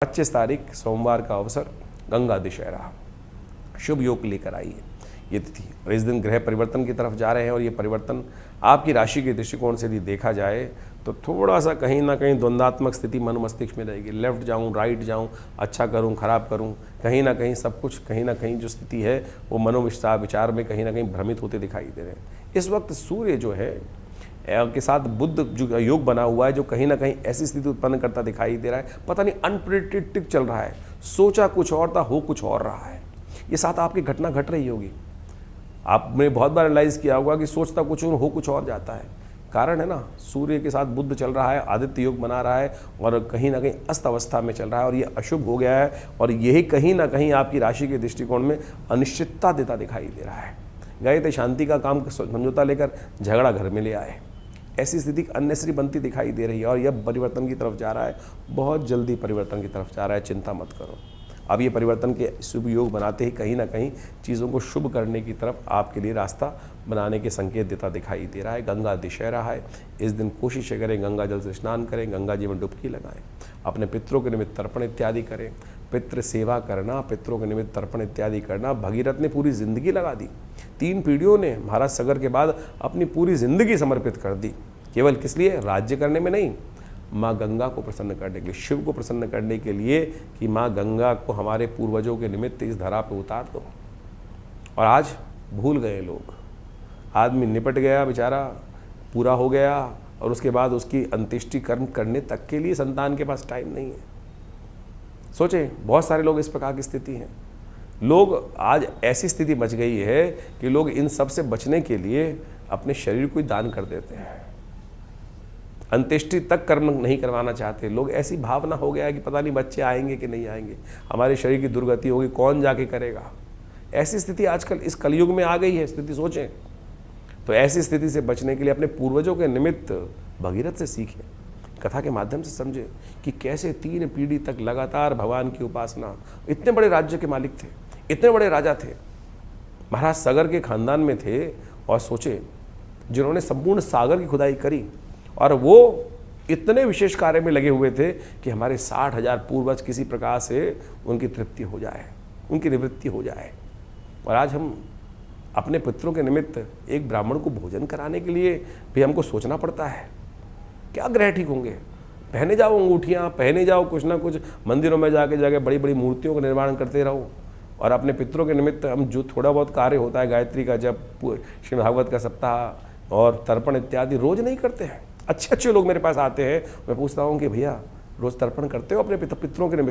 25 तारीख सोमवार का अवसर, गंगा दशहरा शुभ योग लेकर आई है ये तिथि। और इस दिन ग्रह परिवर्तन की तरफ जा रहे हैं और ये परिवर्तन आपकी राशि के दृष्टिकोण से यदि देखा जाए तो थोड़ा सा कहीं ना कहीं द्वंद्वात्मक स्थिति मन मस्तिष्क में रहेगी। लेफ्ट जाऊं, राइट जाऊं, अच्छा करूं, खराब करूं, कहीं ना कहीं सब कुछ, कहीं ना कहीं जो स्थिति है वो विचार में कहीं ना कहीं भ्रमित होते दिखाई दे रहे हैं। इस वक्त सूर्य जो है के साथ बुध जो योग बना हुआ है, जो कहीं ना कहीं ऐसी स्थिति उत्पन्न करता दिखाई दे रहा है। पता नहीं अनप्रिडिक्टेड चल रहा है, सोचा कुछ और था, हो कुछ और रहा है। ये साथ आपकी घटना घट रही होगी। आपने बहुत बार रियलाइज किया होगा कि सोचता कुछ और, हो कुछ और जाता है। कारण है ना, सूर्य के साथ बुध चल रहा है, आदित्य योग बना रहा है और कहीं ना कहीं अस्त अवस्था में चल रहा है और ये अशुभ हो गया है। और यही कहीं ना कहीं आपकी राशि के दृष्टिकोण में अनिश्चितता देता दिखाई दे रहा है। गए थे शांति का काम समझौता लेकर, झगड़ा घर में ले आए। ऐसी स्थिति अननेसरी बनती दिखाई दे रही है और यह परिवर्तन की तरफ जा रहा है, बहुत जल्दी परिवर्तन की तरफ जा रहा है। चिंता मत करो। अब ये परिवर्तन के शुभ योग बनाते ही कहीं ना कहीं चीज़ों को शुभ करने की तरफ आपके लिए रास्ता बनाने के संकेत देता दिखाई दे रहा है। गंगा दशहरा है, इस दिन कोशिश करें गंगा जल से स्नान करें, गंगा जी में डुबकी लगाएं, अपने पितरों के निमित्त तर्पण इत्यादि करें। पितृ सेवा करना, पितरों के निमित्त तर्पण इत्यादि करना, भगीरथ ने पूरी जिंदगी लगा दी। 3 पीढ़ियों ने महाराज सगर के बाद अपनी पूरी जिंदगी समर्पित कर दी। केवल किस लिए? राज्य करने में नहीं, माँ गंगा को प्रसन्न करने के लिए, शिव को प्रसन्न करने के लिए कि माँ गंगा को हमारे पूर्वजों के निमित्त इस धरा पे उतार दो। और आज भूल गए लोग। आदमी निपट गया बेचारा, पूरा हो गया और उसके बाद उसकी अंत्येष्टि कर्म करने तक के लिए संतान के पास टाइम नहीं है। सोचें, बहुत सारे लोग इस प्रकार की स्थिति हैं। लोग आज ऐसी स्थिति बच गई है कि लोग इन सब से बचने के लिए अपने शरीर को ही दान कर देते हैं। अंत्येष्टि तक कर्म नहीं करवाना चाहते लोग। ऐसी भावना हो गया है कि पता नहीं बच्चे आएंगे कि नहीं आएंगे, हमारे शरीर की दुर्गति होगी, कौन जाके करेगा। ऐसी स्थिति आजकल इस कलयुग में आ गई है स्थिति। सोचें, तो ऐसी स्थिति से बचने के लिए अपने पूर्वजों के निमित्त भगीरथ से सीखें, कथा के माध्यम से समझें कि कैसे 3 पीढ़ी तक लगातार भगवान की उपासना। इतने बड़े राज्य के मालिक थे, इतने बड़े राजा थे, महाराज सगर के खानदान में थे। और सोचे, जिन्होंने संपूर्ण सागर की खुदाई करी और वो इतने विशेष कार्य में लगे हुए थे कि हमारे 60,000 पूर्वज किसी प्रकार से उनकी तृप्ति हो जाए, उनकी निवृत्ति हो जाए। और आज हम अपने पितरों के निमित्त एक ब्राह्मण को भोजन कराने के लिए भी हमको सोचना पड़ता है। क्या ग्रह ठीक होंगे? पहने जाओ अंगूठियाँ, पहने जाओ कुछ ना कुछ, मंदिरों में जाके जाके बड़ी बड़ी मूर्तियों का निर्माण करते रहो। और अपने पितरों के निमित्त हम जो थोड़ा बहुत कार्य होता है, गायत्री का जप, श्री भागवत का सप्ताह और तर्पण इत्यादि रोज नहीं करते हैं। अच्छे अच्छे लोग मेरे पास आते हैं, मैं पूछता हूँ कि भैया रोज तर्पण करते हो अपने पितरों के निमित्त?